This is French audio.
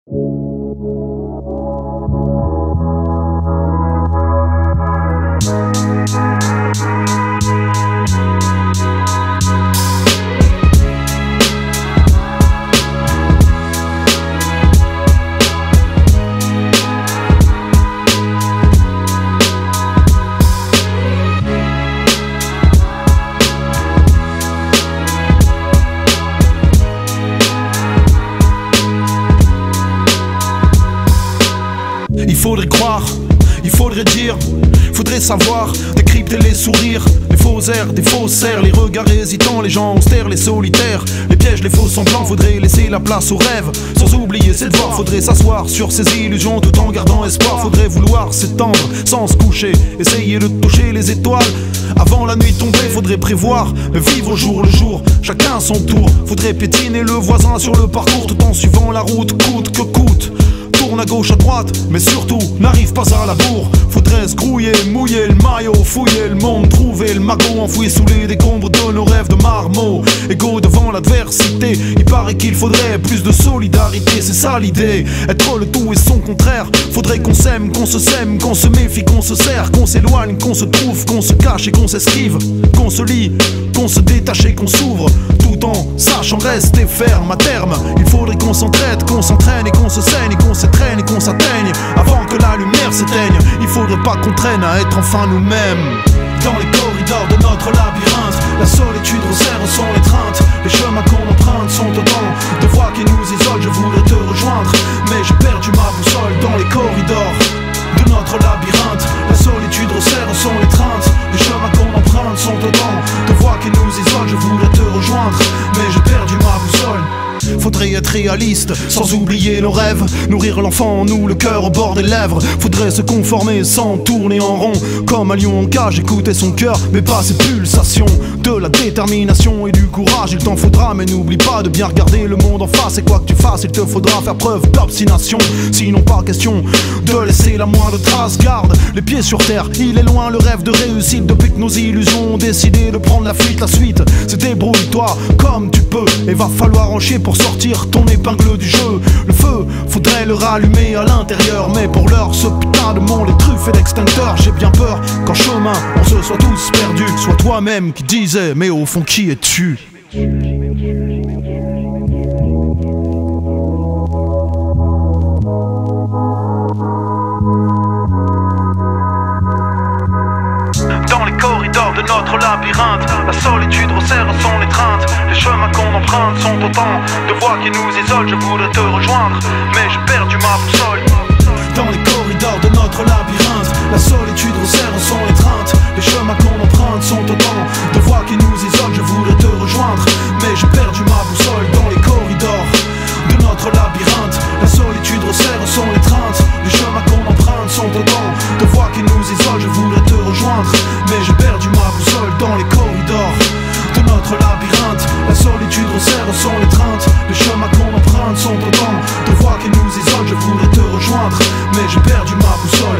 Il faudrait croire, il faudrait dire, faudrait savoir décrypter les sourires, les faux airs, des faussaires, les regards hésitants, les gens austères, les solitaires, les pièges, les faux semblants. Faudrait laisser la place aux rêves, sans oublier ses devoirs. Faudrait s'asseoir sur ses illusions tout en gardant espoir. Faudrait vouloir s'étendre sans se coucher, essayer de toucher les étoiles avant la nuit tombée. Faudrait prévoir, vivre au jour le jour, chacun son tour. Faudrait piétiner le voisin sur le parcours tout en suivant la route coûte que coûte. Tourne à gauche à droite, mais surtout n'arrive pas à la bourre. Faudrait se grouiller, mouiller le maillot, fouiller le monde, trouver le magot enfoui sous les décombres de nos rêves de marmots. Égaux devant l'adversité, il paraît qu'il faudrait plus de solidarité, c'est ça l'idée. Être le tout et son contraire. Faudrait qu'on s'aime, qu'on se sème, qu'on se méfie, qu'on se serre, qu'on s'éloigne, qu'on se trouve, qu'on se cache et qu'on s'esquive, qu'on se lie, qu'on se détache et qu'on s'ouvre, tout en sachant rester ferme à terme. Il faudrait qu'on s'entraide, qu'on s'entraîne et qu'on se saigne et qu'on s'étreigne et qu'on s'atteigne avant que la lumière s'éteigne. Il faudrait pas qu'on traîne à être enfin nous-mêmes. Dans les corridors de notre labyrinthe, la solitude resserre son étreinte. Les chemins qu'on emprunte sont autant de voix qui nous isolent. Je voudrais te rejoindre, mais j'ai perdu ma boussole. Dans les corridors de notre labyrinthe, la solitude resserre son étreinte. Les chemins qu'on emprunte sont autant de voix qui nous isolent. Je voudrais te rejoindre, mais j'ai perdu ma boussole. Faudrait être réaliste, sans oublier nos rêves. Nourrir l'enfant en nous, le cœur au bord des lèvres. Faudrait se conformer sans tourner en rond. Comme un lion en cage, écouter son cœur, mais pas ses pulsations. De la détermination et du courage, il t'en faudra. Mais n'oublie pas de bien regarder le monde en face. Et quoi que tu fasses, il te faudra faire preuve d'obstination. Sinon pas question de laisser la moindre trace. Garde les pieds sur terre, il est loin le rêve de réussite. Depuis que nos illusions ont décidé de prendre la fuite. La suite, c'est débrouille-toi comme tu peux. Et va falloir en chier pour sortir ton épingle du jeu. Le feu, faudrait le rallumer à l'intérieur. Mais pour l'heure, ce putain de monde est truffé d'extincteurs. J'ai bien peur qu'en chemin, on se soit tous perdus. Soit toi-même qui disais, mais au fond qui es-tu? Dans les corridors de notre labyrinthe, la solitude resserre son étreinte. Les chemins qu'on emprunte sont autant de voix qui nous isolent. Je voudrais te rejoindre, mais j'ai perdu ma boussole. Dans les corridors de notre labyrinthe, la solitude resserre son étreinte. Les chemins qu'on emprunte sont autant de voix qui nous isolent. Je voudrais te rejoindre, mais j'ai perdu ma boussole. Dans les corridors de notre labyrinthe, la solitude resserre son étreinte. Les chemins qu'on emprunte sont autant de voix qui nous isolent. Je voudrais te rejoindre, mais j'ai perdu ma boussole. Dans les corridors de notre labyrinthe, la solitude resserre son étreinte. Les chemins qu'on emprunte sont autant de voix qui nous isolent. Je voudrais te rejoindre, mais j'ai perdu ma boussole.